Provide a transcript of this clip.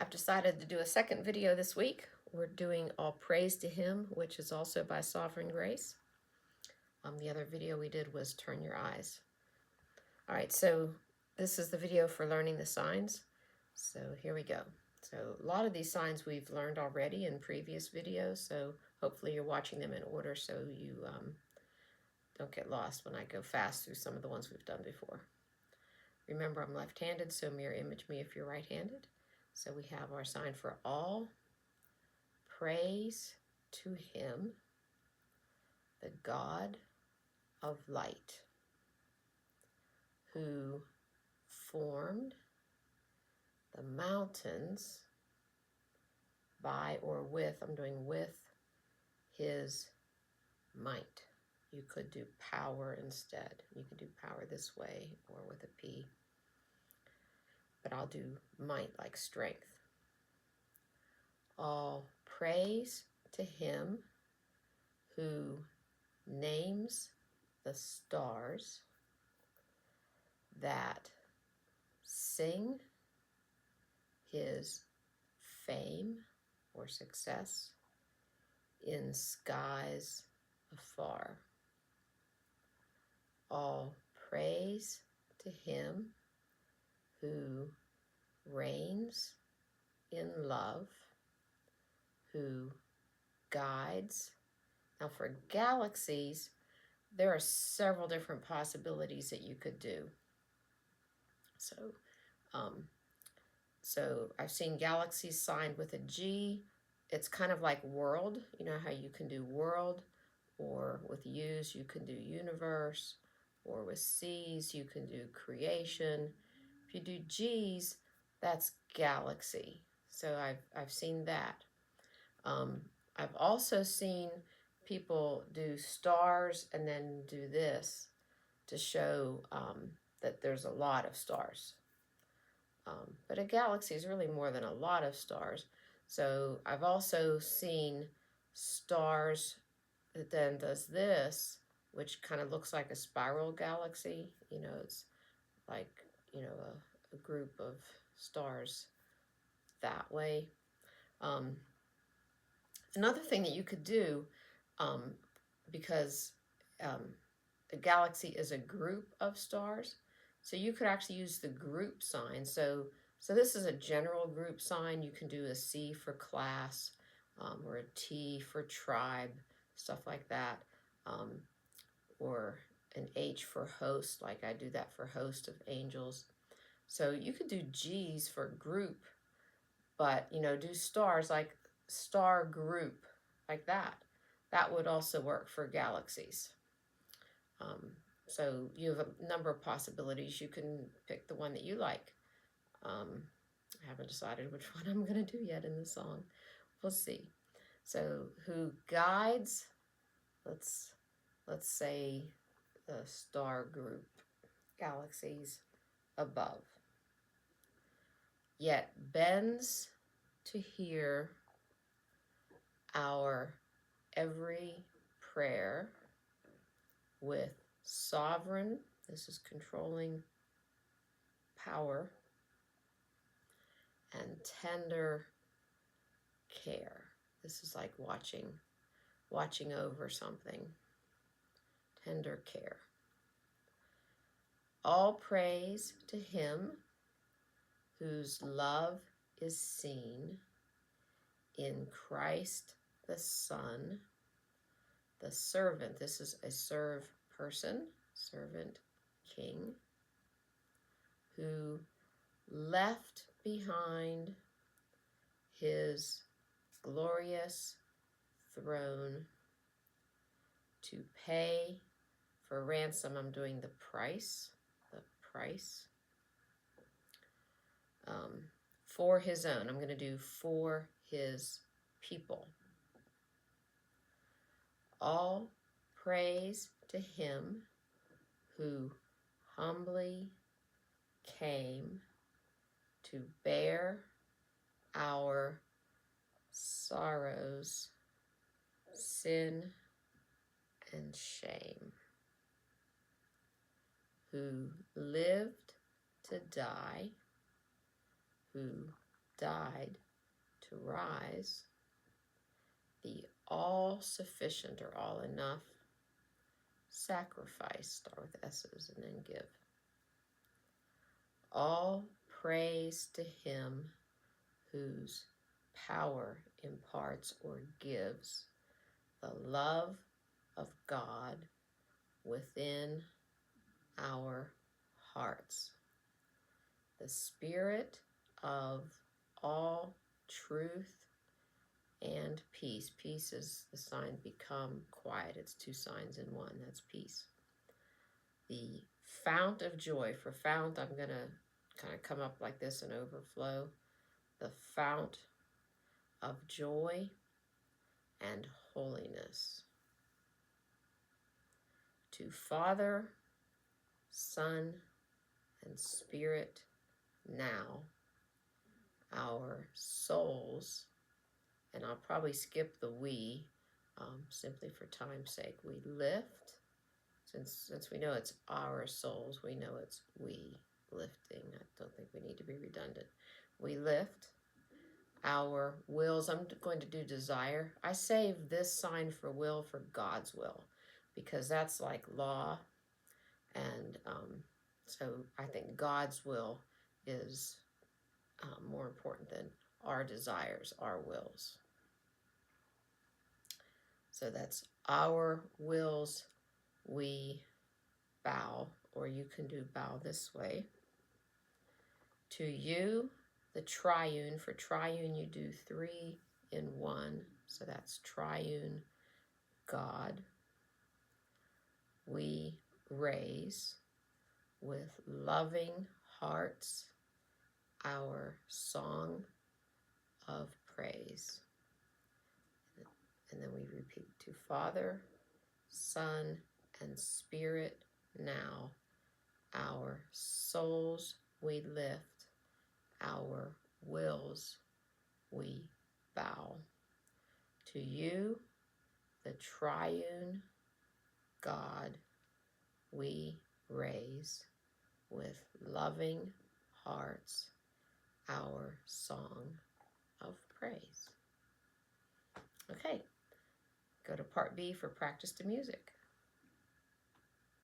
I've decided to do a second video this week. We're doing All Praise to Him, which is also by Sovereign Grace. The other video we did was Turn Your Eyes. All right, so this is the video for learning the signs. So here we go. So a lot of these signs we've learned already in previous videos, so hopefully you're watching them in order so you don't get lost when I go fast through some of the ones we've done before. Remember, I'm left-handed, so mirror image me if you're right-handed. So we have our sign for all praise to Him, the God of light, who formed the mountains by or with, I'm doing with His might. You could do power instead. You could do power this way or with a P. But I'll do might, like strength. All praise to Him who names the stars that sing His fame or success in skies afar. All praise to Him who reigns in love, who guides. Now for galaxies, there are several different possibilities that you could do. So I've seen galaxies signed with a G. It's kind of like world. You know how you can do world, or with U's you can do universe, or with C's you can do creation. If you do G's, that's galaxy. So I've seen that. I've also seen people do stars and then do this to show that there's a lot of stars. But a galaxy is really more than a lot of stars. So I've also seen stars that then does this, which kind of looks like a spiral galaxy. You know, it's like, you know, a group of stars that way. Another thing that you could do, because a galaxy is a group of stars, so you could actually use the group sign. So this is a general group sign. You can do a C for class, or a T for tribe, stuff like that, or an H for host, like I do that for host of angels. So you could do G's for group, but, you know, do stars like star group, like that. That would also work for galaxies. So you have a number of possibilities. You can pick the one that you like. I haven't decided which one I'm going to do yet in the song. We'll see. So who guides, let's say the star group, galaxies above, yet bends to hear our every prayer with sovereign, this is controlling power, and tender care. This is like watching over something. Tender care. All praise to Him whose love is seen in Christ the Son, the servant. This is a serve person, servant king, who left behind His glorious throne to pay for ransom. I'm doing the price, for His own. I'm going to do for His people. All praise to Him who humbly came to bear our sorrows, sin, and shame, who lived to die, who died to rise, the all-sufficient or all enough sacrifice, start with S's and then give. All praise to him whose power imparts or gives the love of God within our hearts. The spirit of all truth and peace. Peace is the sign become quiet. It's two signs in one. That's peace. The fount of joy. For fount, I'm going to kind of come up like this and overflow. The fount of joy and holiness. To Father, Son, and Spirit now, our souls, and I'll probably skip the we, simply for time's sake. We lift, since we know it's our souls, we know it's we lifting. I don't think we need to be redundant. We lift our wills. I'm going to do desire. I save this sign for will for God's will, because that's like law, and so I think God's will is more important than our desires, our wills. So that's our wills, we bow, or you can do bow this way. To you, the triune. For triune, you do 3 in 1. So that's triune God. We raise with loving hearts our song of praise. And then we repeat to Father, Son, and Spirit now. Our souls we lift, our wills we bow. To you, the triune God, we raise with loving hearts our song of praise. Okay, go to part B for practice to music.